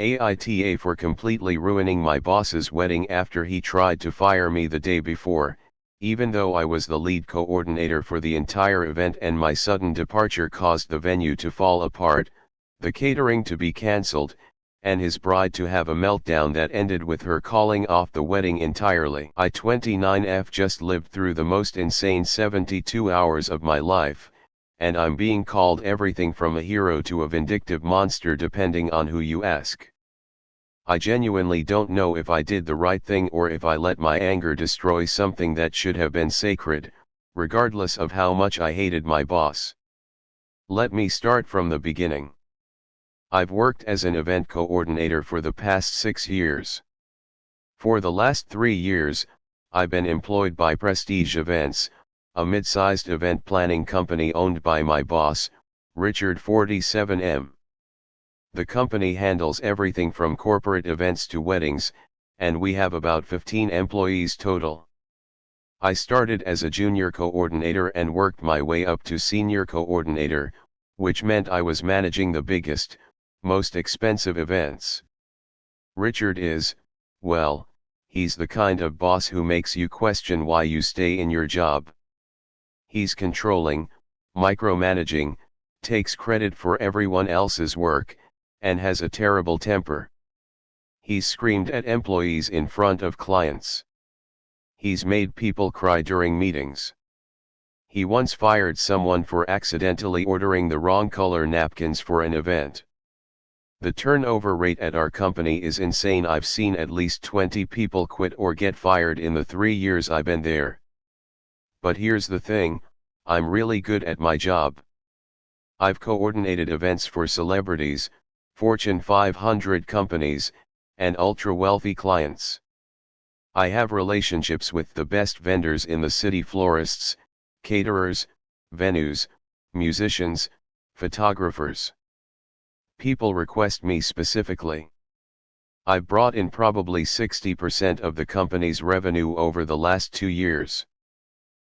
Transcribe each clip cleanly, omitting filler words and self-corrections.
AITA for completely ruining my boss's wedding after he tried to fire me the day before, even though I was the lead coordinator for the entire event, and my sudden departure caused the venue to fall apart, the catering to be cancelled, and his bride to have a meltdown that ended with her calling off the wedding entirely. I 29F just lived through the most insane 72 hours of my life, and I'm being called everything from a hero to a vindictive monster depending on who you ask. I genuinely don't know if I did the right thing or if I let my anger destroy something that should have been sacred, regardless of how much I hated my boss. Let me start from the beginning. I've worked as an event coordinator for the past 6 years. For the last 3 years, I've been employed by Prestige Events, a mid-sized event planning company owned by my boss, Richard 47M. The company handles everything from corporate events to weddings, and we have about 15 employees total. I started as a junior coordinator and worked my way up to senior coordinator, which meant I was managing the biggest, most expensive events. Richard is, well, he's the kind of boss who makes you question why you stay in your job. He's controlling, micromanaging, takes credit for everyone else's work, and has a terrible temper. He's screamed at employees in front of clients. He's made people cry during meetings. He once fired someone for accidentally ordering the wrong color napkins for an event. The turnover rate at our company is insane. I've seen at least 20 people quit or get fired in the 3 years I've been there. But here's the thing, I'm really good at my job. I've coordinated events for celebrities, Fortune 500 companies, and ultra-wealthy clients. I have relationships with the best vendors in the city: florists, caterers, venues, musicians, photographers. People request me specifically. I've brought in probably 60% of the company's revenue over the last 2 years.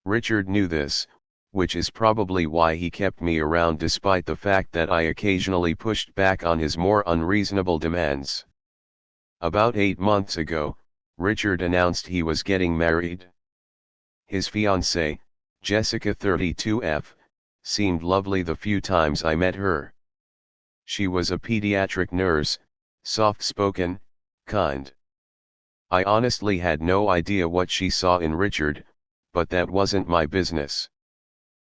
Richard knew this, which is probably why he kept me around despite the fact that I occasionally pushed back on his more unreasonable demands. About 8 months ago, Richard announced he was getting married. His fiancée, Jessica 32F, seemed lovely the few times I met her. She was a pediatric nurse, soft-spoken, kind. I honestly had no idea what she saw in Richard, but that wasn't my business.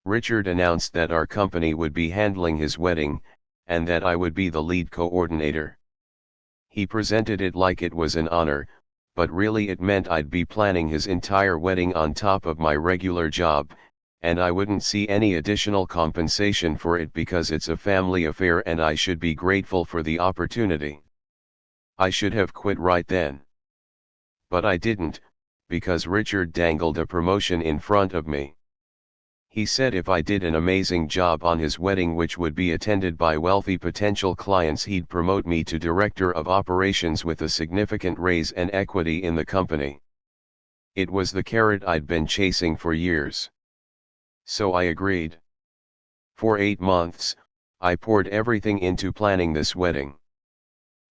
Richard announced that our company would be handling his wedding, and that I would be the lead coordinator. He presented it like it was an honor, but really it meant I'd be planning his entire wedding on top of my regular job, and I wouldn't see any additional compensation for it because it's a family affair and I should be grateful for the opportunity. I should have quit right then. But I didn't, because Richard dangled a promotion in front of me. He said if I did an amazing job on his wedding, which would be attended by wealthy potential clients, he'd promote me to Director of Operations with a significant raise and equity in the company. It was the carrot I'd been chasing for years. So I agreed. For 8 months, I poured everything into planning this wedding.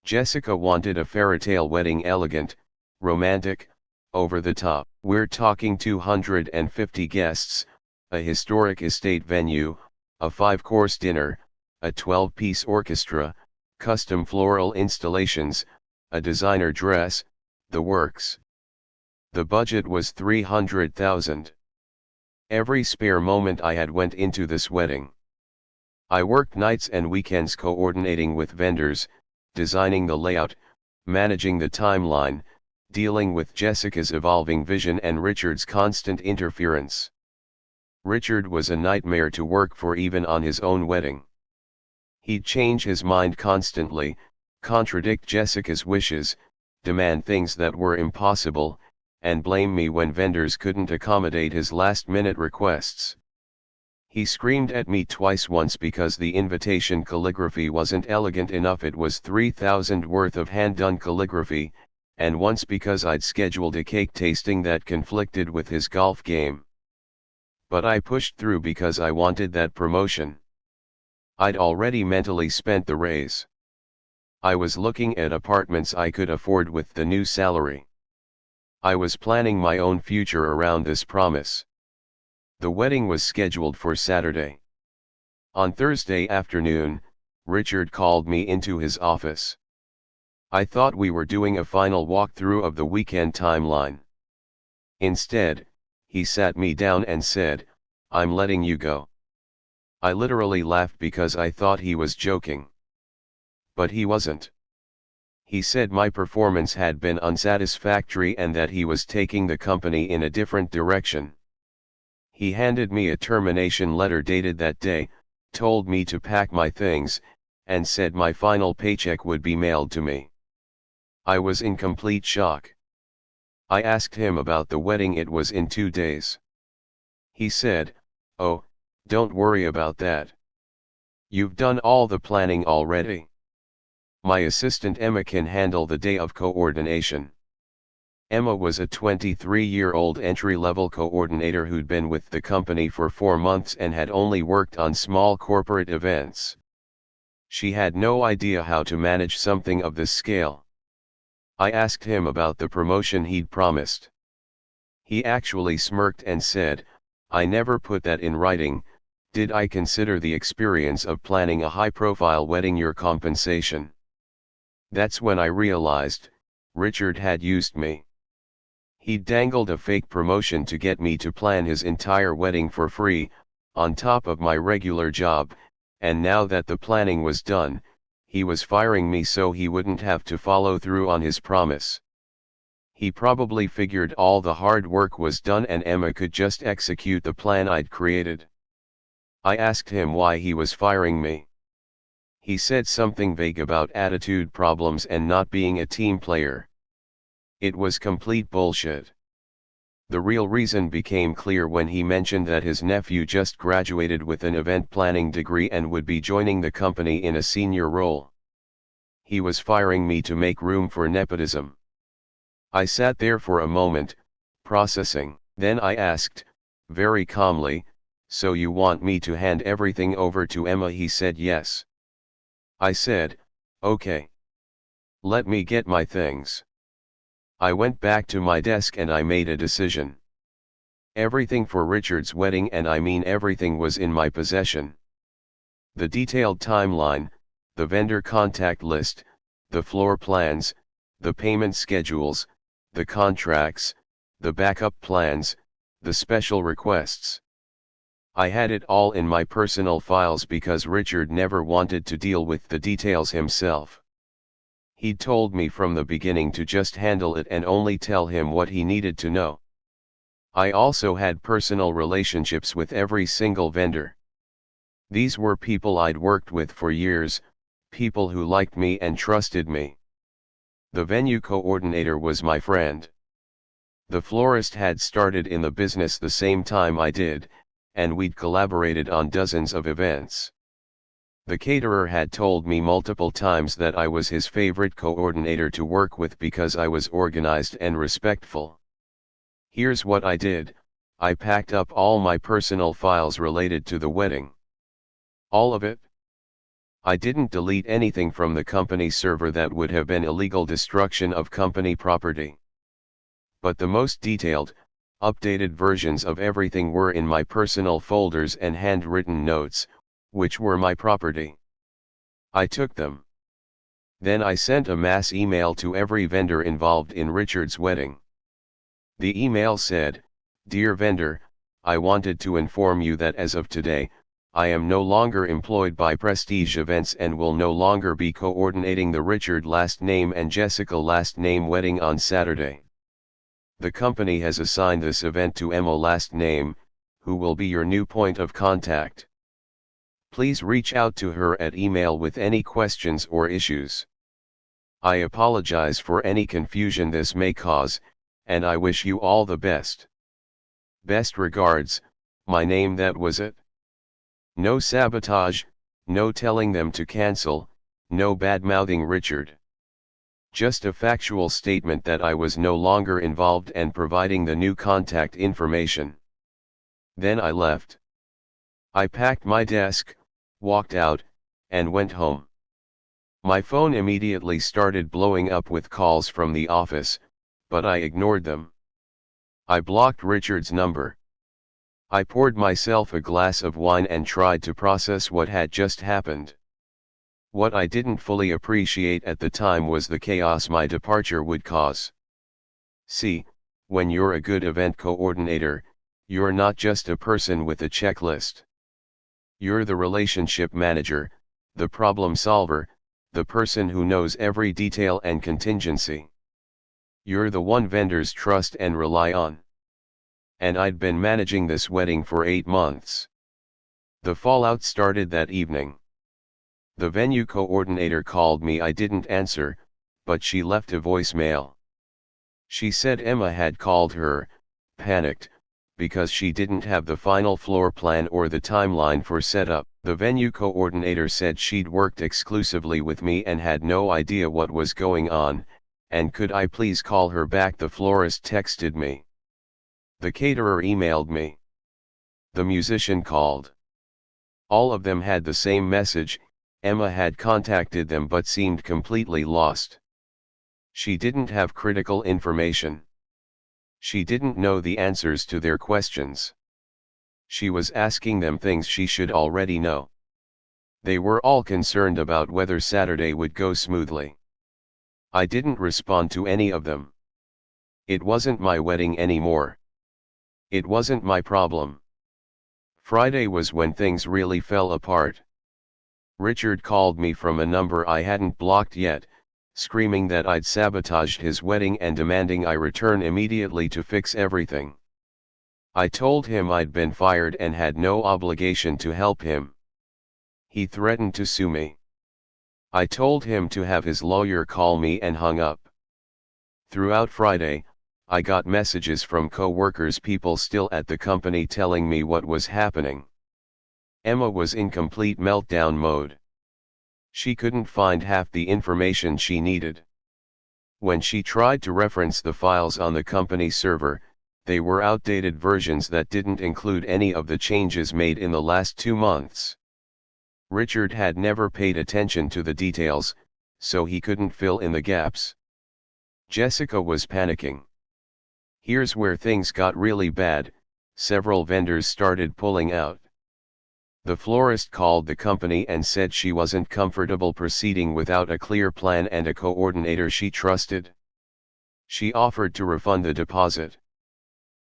Jessica wanted a fairytale wedding: elegant, romantic, over the top. We're talking 250 guests, a historic estate venue, a 5-course dinner, a 12-piece orchestra, custom floral installations, a designer dress, the works. The budget was $300,000. Every spare moment I had went into this wedding. I worked nights and weekends coordinating with vendors, designing the layout, managing the timeline, dealing with Jessica's evolving vision and Richard's constant interference. Richard was a nightmare to work for even on his own wedding. He'd change his mind constantly, contradict Jessica's wishes, demand things that were impossible, and blame me when vendors couldn't accommodate his last-minute requests. He screamed at me twice: once because the invitation calligraphy wasn't elegant enough, it was $3,000 worth of hand-done calligraphy, and once because I'd scheduled a cake tasting that conflicted with his golf game. But I pushed through because I wanted that promotion. I'd already mentally spent the raise. I was looking at apartments I could afford with the new salary. I was planning my own future around this promise. The wedding was scheduled for Saturday. On Thursday afternoon, Richard called me into his office. I thought we were doing a final walkthrough of the weekend timeline. Instead, he sat me down and said, "I'm letting you go." I literally laughed because I thought he was joking. But he wasn't. He said my performance had been unsatisfactory and that he was taking the company in a different direction. He handed me a termination letter dated that day, told me to pack my things, and said my final paycheck would be mailed to me. I was in complete shock. I asked him about the wedding. It was in 2 days. He said, "Oh, don't worry about that. You've done all the planning already. My assistant Emma can handle the day of coordination." Emma was a 23-year-old entry-level coordinator who'd been with the company for 4 months and had only worked on small corporate events. She had no idea how to manage something of this scale. I asked him about the promotion he'd promised. He actually smirked and said, "I never put that in writing. Did I consider the experience of planning a high-profile wedding your compensation?" That's when I realized, Richard had used me. He'd dangled a fake promotion to get me to plan his entire wedding for free, on top of my regular job, and now that the planning was done, he was firing me so he wouldn't have to follow through on his promise. He probably figured all the hard work was done and Emma could just execute the plan I'd created. I asked him why he was firing me. He said something vague about attitude problems and not being a team player. It was complete bullshit. The real reason became clear when he mentioned that his nephew just graduated with an event planning degree and would be joining the company in a senior role. He was firing me to make room for nepotism. I sat there for a moment, processing. Then I asked, very calmly, "So you want me to hand everything over to Emma?" He said yes. I said, "Okay. Let me get my things." I went back to my desk and I made a decision. Everything for Richard's wedding, and I mean everything, was in my possession. The detailed timeline, the vendor contact list, the floor plans, the payment schedules, the contracts, the backup plans, the special requests. I had it all in my personal files because Richard never wanted to deal with the details himself. He'd told me from the beginning to just handle it and only tell him what he needed to know. I also had personal relationships with every single vendor. These were people I'd worked with for years, people who liked me and trusted me. The venue coordinator was my friend. The florist had started in the business the same time I did, and we'd collaborated on dozens of events. The caterer had told me multiple times that I was his favorite coordinator to work with because I was organized and respectful. Here's what I did: I packed up all my personal files related to the wedding. All of it. I didn't delete anything from the company server. That would have been illegal destruction of company property. But the most detailed, updated versions of everything were in my personal folders and handwritten notes, which were my property. I took them. Then I sent a mass email to every vendor involved in Richard's wedding. The email said, "Dear vendor, I wanted to inform you that as of today, I am no longer employed by Prestige Events and will no longer be coordinating the Richard last name and Jessica last name wedding on Saturday. The company has assigned this event to Emma last name, who will be your new point of contact. Please reach out to her at email with any questions or issues. I apologize for any confusion this may cause, and I wish you all the best. Best regards, my name." That was it. No sabotage, no telling them to cancel, no bad-mouthing Richard. Just a factual statement that I was no longer involved and providing the new contact information. Then I left. I packed my desk, walked out, and went home. My phone immediately started blowing up with calls from the office, but I ignored them. I blocked Richard's number. I poured myself a glass of wine and tried to process what had just happened. What I didn't fully appreciate at the time was the chaos my departure would cause. See, when you're a good event coordinator, you're not just a person with a checklist. You're the relationship manager, the problem solver, the person who knows every detail and contingency. You're the one vendors trust and rely on. And I'd been managing this wedding for 8 months. The fallout started that evening. The venue coordinator called me. I didn't answer, but she left a voicemail. She said Emma had called her, panicked, because she didn't have the final floor plan or the timeline for setup. The venue coordinator said she'd worked exclusively with me and had no idea what was going on, and could I please call her back? The florist texted me. The caterer emailed me. The musician called. All of them had the same message. Emma had contacted them but seemed completely lost. She didn't have critical information. She didn't know the answers to their questions. She was asking them things she should already know. They were all concerned about whether Saturday would go smoothly. I didn't respond to any of them. It wasn't my wedding anymore. It wasn't my problem. Friday was when things really fell apart. Richard called me from a number I hadn't blocked yet, screaming that I'd sabotaged his wedding and demanding I return immediately to fix everything. I told him I'd been fired and had no obligation to help him. He threatened to sue me. I told him to have his lawyer call me and hung up. Throughout Friday, I got messages from co-workers, people still at the company, telling me what was happening. Emma was in complete meltdown mode. She couldn't find half the information she needed. When she tried to reference the files on the company server, they were outdated versions that didn't include any of the changes made in the last 2 months. Richard had never paid attention to the details, so he couldn't fill in the gaps. Jessica was panicking. Here's where things got really bad. Several vendors started pulling out. The florist called the company and said she wasn't comfortable proceeding without a clear plan and a coordinator she trusted. She offered to refund the deposit.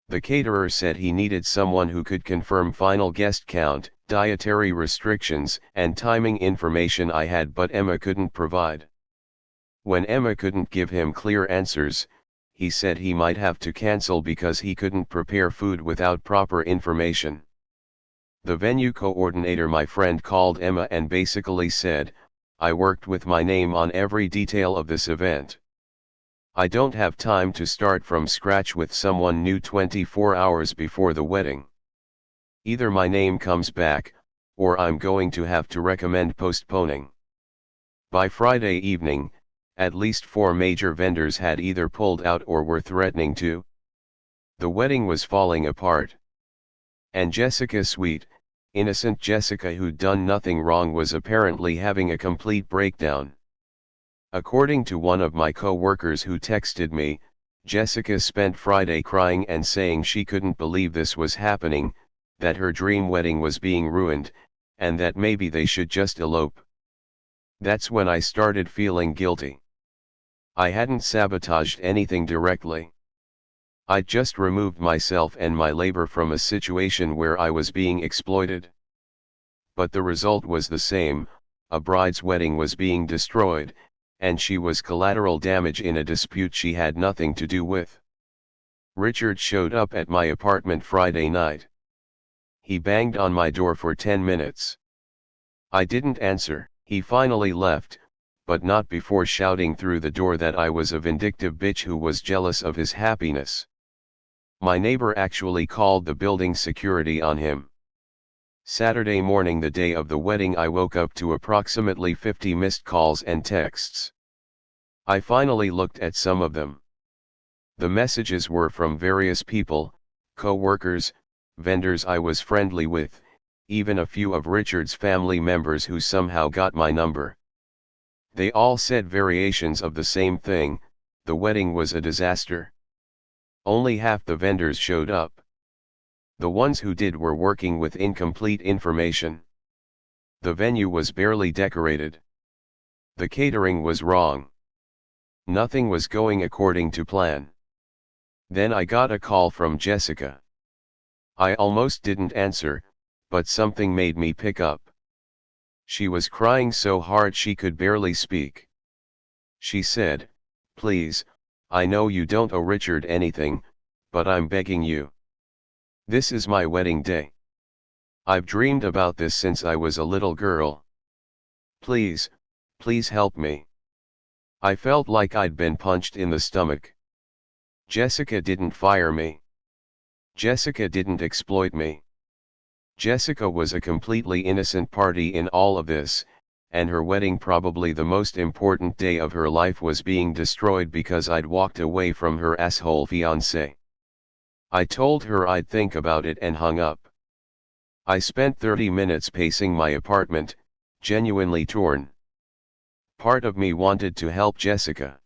The caterer said he needed someone who could confirm final guest count, dietary restrictions, and timing information I had, but Emma couldn't provide. When Emma couldn't give him clear answers, he said he might have to cancel because he couldn't prepare food without proper information. The venue coordinator, my friend, called Emma and basically said, I worked with my name on every detail of this event. I don't have time to start from scratch with someone new 24 hours before the wedding. Either my name comes back, or I'm going to have to recommend postponing. By Friday evening, at least 4 major vendors had either pulled out or were threatening to. The wedding was falling apart. And Jessica, sweet, innocent Jessica who'd done nothing wrong, was apparently having a complete breakdown. According to one of my co-workers who texted me, Jessica spent Friday crying and saying she couldn't believe this was happening, that her dream wedding was being ruined, and that maybe they should just elope. That's when I started feeling guilty. I hadn't sabotaged anything directly. I'd just removed myself and my labor from a situation where I was being exploited. But the result was the same. A bride's wedding was being destroyed, and she was collateral damage in a dispute she had nothing to do with. Richard showed up at my apartment Friday night. He banged on my door for 10 minutes. I didn't answer. He finally left, but not before shouting through the door that I was a vindictive bitch who was jealous of his happiness. My neighbor actually called the building security on him. Saturday morning, the day of the wedding, I woke up to approximately 50 missed calls and texts. I finally looked at some of them. The messages were from various people, co-workers, vendors I was friendly with, even a few of Richard's family members who somehow got my number. They all said variations of the same thing: the wedding was a disaster. Only half the vendors showed up. The ones who did were working with incomplete information. The venue was barely decorated. The catering was wrong. Nothing was going according to plan. Then I got a call from Jessica. I almost didn't answer, but something made me pick up. She was crying so hard she could barely speak. She said, "Please, I know you don't owe Richard anything, but I'm begging you. This is my wedding day. I've dreamed about this since I was a little girl. Please, please help me." I felt like I'd been punched in the stomach. Jessica didn't fire me. Jessica didn't exploit me. Jessica was a completely innocent party in all of this, and her wedding, probably the most important day of her life, was being destroyed because I'd walked away from her asshole fiancé. I told her I'd think about it and hung up. I spent 30 minutes pacing my apartment, genuinely torn. Part of me wanted to help Jessica.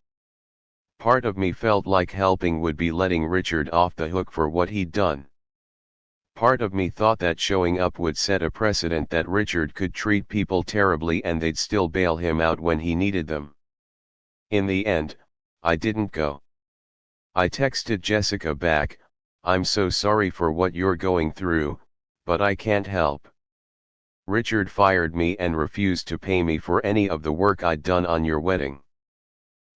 Part of me felt like helping would be letting Richard off the hook for what he'd done. Part of me thought that showing up would set a precedent that Richard could treat people terribly and they'd still bail him out when he needed them. In the end, I didn't go. I texted Jessica back, "I'm so sorry for what you're going through, but I can't help. Richard fired me and refused to pay me for any of the work I'd done on your wedding.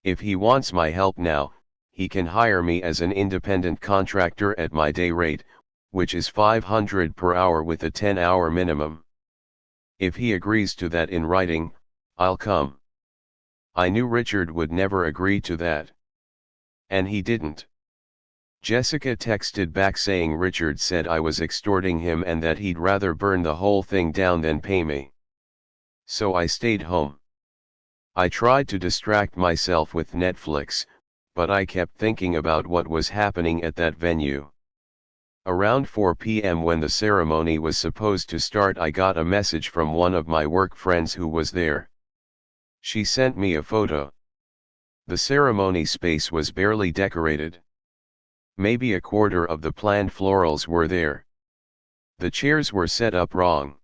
If he wants my help now, he can hire me as an independent contractor at my day rate, which is $500 per hour with a 10-hour minimum. If he agrees to that in writing, I'll come." I knew Richard would never agree to that. And he didn't. Jessica texted back saying Richard said I was extorting him and that he'd rather burn the whole thing down than pay me. So I stayed home. I tried to distract myself with Netflix, but I kept thinking about what was happening at that venue. Around 4 p.m. when the ceremony was supposed to start, I got a message from one of my work friends who was there. She sent me a photo. The ceremony space was barely decorated. Maybe a quarter of the planned florals were there. The chairs were set up wrong.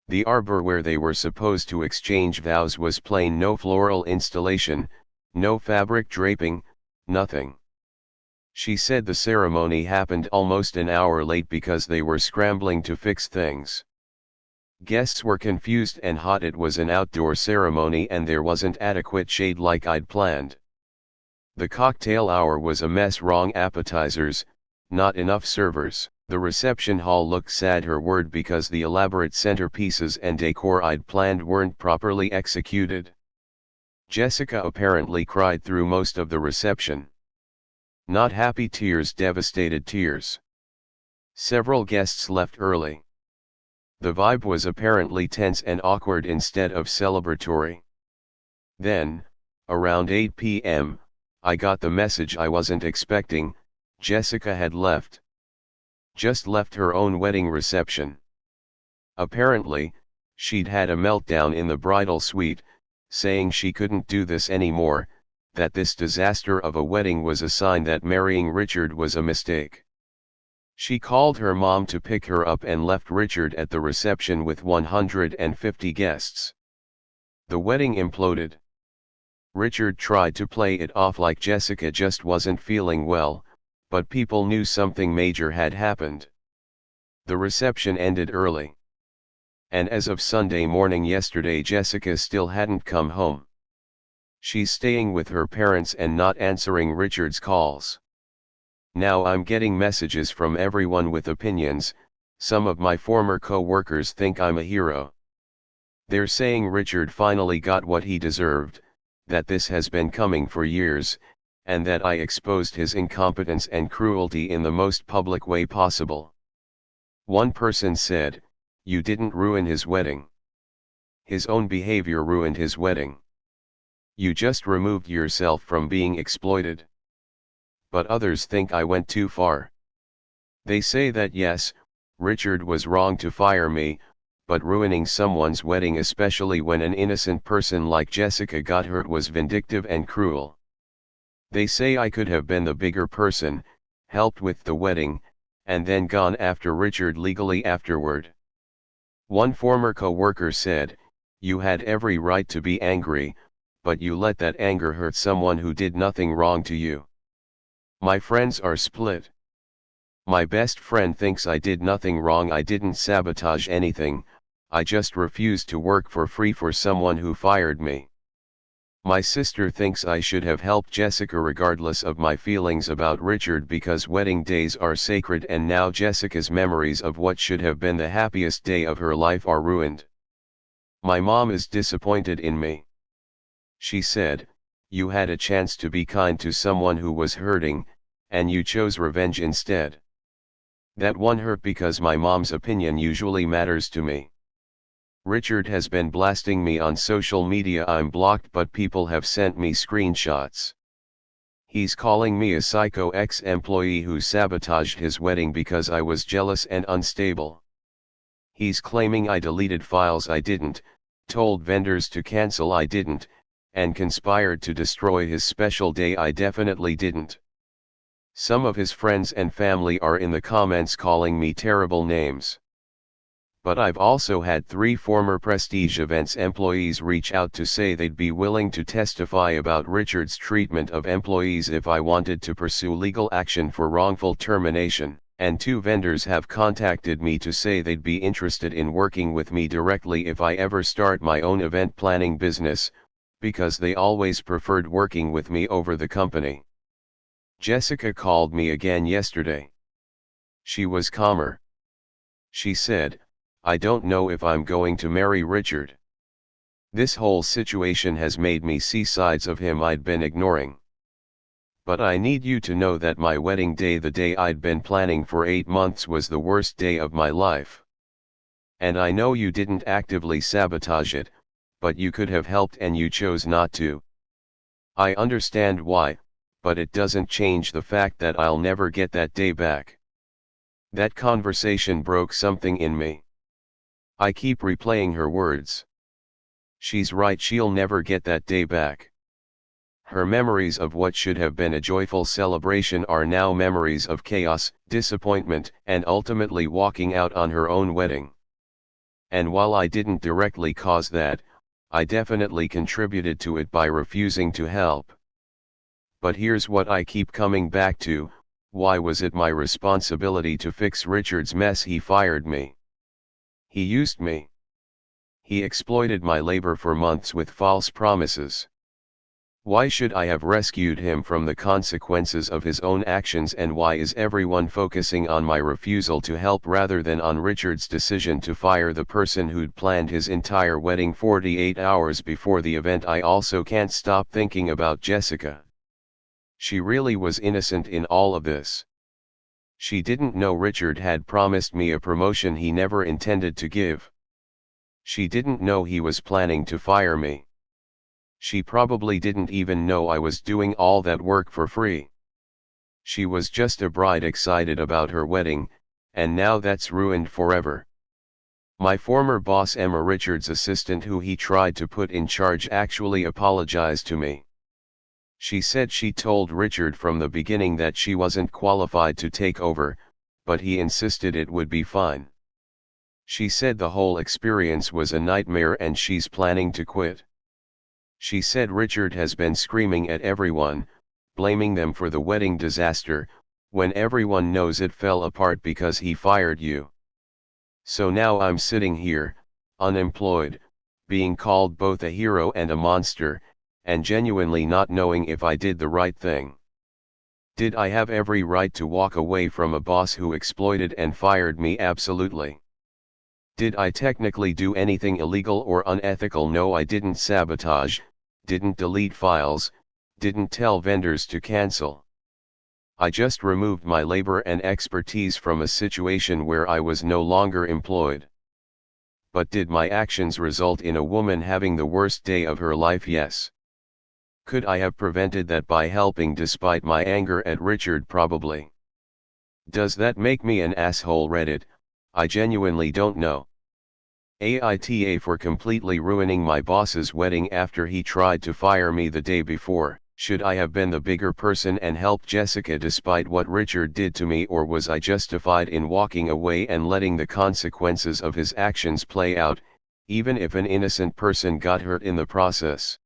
The arbor where they were supposed to exchange vows was plain, no floral installation, no fabric draping, nothing. She said the ceremony happened almost an hour late because they were scrambling to fix things. Guests were confused and hot. It was an outdoor ceremony and there wasn't adequate shade like I'd planned. The cocktail hour was a mess, wrong appetizers, not enough servers. The reception hall looked sad, her word, because the elaborate centerpieces and decor I'd planned weren't properly executed. Jessica apparently cried through most of the reception. Not happy tears, devastated tears. Several guests left early. The vibe was apparently tense and awkward instead of celebratory. Then, around 8 p.m., I got the message I wasn't expecting: Jessica had left. Just left her own wedding reception. Apparently, she'd had a meltdown in the bridal suite, saying she couldn't do this anymore, that this disaster of a wedding was a sign that marrying Richard was a mistake. She called her mom to pick her up and left Richard at the reception with 150 guests. The wedding imploded. Richard tried to play it off like Jessica just wasn't feeling well, but people knew something major had happened. The reception ended early. And as of Sunday morning yesterday, Jessica still hadn't come home. She's staying with her parents and not answering Richard's calls. Now I'm getting messages from everyone with opinions. Some of my former co-workers think I'm a hero. They're saying Richard finally got what he deserved, that this has been coming for years, and that I exposed his incompetence and cruelty in the most public way possible. One person said, "You didn't ruin his wedding. His own behavior ruined his wedding. You just removed yourself from being exploited." But others think I went too far. They say that yes, Richard was wrong to fire me, but ruining someone's wedding, especially when an innocent person like Jessica got hurt, was vindictive and cruel. They say I could have been the bigger person, helped with the wedding, and then gone after Richard legally afterward. One former co-worker said, "You had every right to be angry, but you let that anger hurt someone who did nothing wrong to you." My friends are split. My best friend thinks I did nothing wrong. I didn't sabotage anything, I just refused to work for free for someone who fired me. My sister thinks I should have helped Jessica regardless of my feelings about Richard, because wedding days are sacred, and now Jessica's memories of what should have been the happiest day of her life are ruined. My mom is disappointed in me. She said, "You had a chance to be kind to someone who was hurting, and you chose revenge instead." That one hurt because my mom's opinion usually matters to me. Richard has been blasting me on social media. I'm blocked, but people have sent me screenshots. He's calling me a psycho ex-employee who sabotaged his wedding because I was jealous and unstable. He's claiming I deleted files I didn't, told vendors to cancel I didn't, and conspired to destroy his special day I definitely didn't. Some of his friends and family are in the comments calling me terrible names. But I've also had 3 former Prestige Events employees reach out to say they'd be willing to testify about Richard's treatment of employees if I wanted to pursue legal action for wrongful termination, and 2 vendors have contacted me to say they'd be interested in working with me directly if I ever start my own event planning business, because they always preferred working with me over the company. Jessica called me again yesterday. She was calmer. She said, "I don't know if I'm going to marry Richard. This whole situation has made me see sides of him I'd been ignoring. But I need you to know that my wedding day, the day I'd been planning for 8 months, was the worst day of my life. And I know you didn't actively sabotage it, but you could have helped and you chose not to. I understand why, but it doesn't change the fact that I'll never get that day back." That conversation broke something in me. I keep replaying her words. She's right, she'll never get that day back. Her memories of what should have been a joyful celebration are now memories of chaos, disappointment, and ultimately walking out on her own wedding. And while I didn't directly cause that, I definitely contributed to it by refusing to help. But here's what I keep coming back to: why was it my responsibility to fix Richard's mess? He fired me. He used me. He exploited my labor for months with false promises. Why should I have rescued him from the consequences of his own actions, and why is everyone focusing on my refusal to help rather than on Richard's decision to fire the person who'd planned his entire wedding 48 hours before the event? I also can't stop thinking about Jessica. She really was innocent in all of this. She didn't know Richard had promised me a promotion he never intended to give. She didn't know he was planning to fire me. She probably didn't even know I was doing all that work for free. She was just a bride excited about her wedding, and now that's ruined forever. My former boss, Emma, Richard's assistant who he tried to put in charge, actually apologized to me. She said she told Richard from the beginning that she wasn't qualified to take over, but he insisted it would be fine. She said the whole experience was a nightmare and she's planning to quit. She said Richard has been screaming at everyone, blaming them for the wedding disaster, when everyone knows it fell apart because he fired you. So now I'm sitting here, unemployed, being called both a hero and a monster, and genuinely not knowing if I did the right thing. Did I have every right to walk away from a boss who exploited and fired me? Absolutely. Did I technically do anything illegal or unethical? No, I didn't sabotage, didn't delete files, didn't tell vendors to cancel. I just removed my labor and expertise from a situation where I was no longer employed. But did my actions result in a woman having the worst day of her life? Yes. Could I have prevented that by helping despite my anger at Richard? Probably. Does that make me an asshole? Reddit, I genuinely don't know. AITA for completely ruining my boss's wedding after he tried to fire me the day before. Should I have been the bigger person and helped Jessica despite what Richard did to me, or was I justified in walking away and letting the consequences of his actions play out, even if an innocent person got hurt in the process?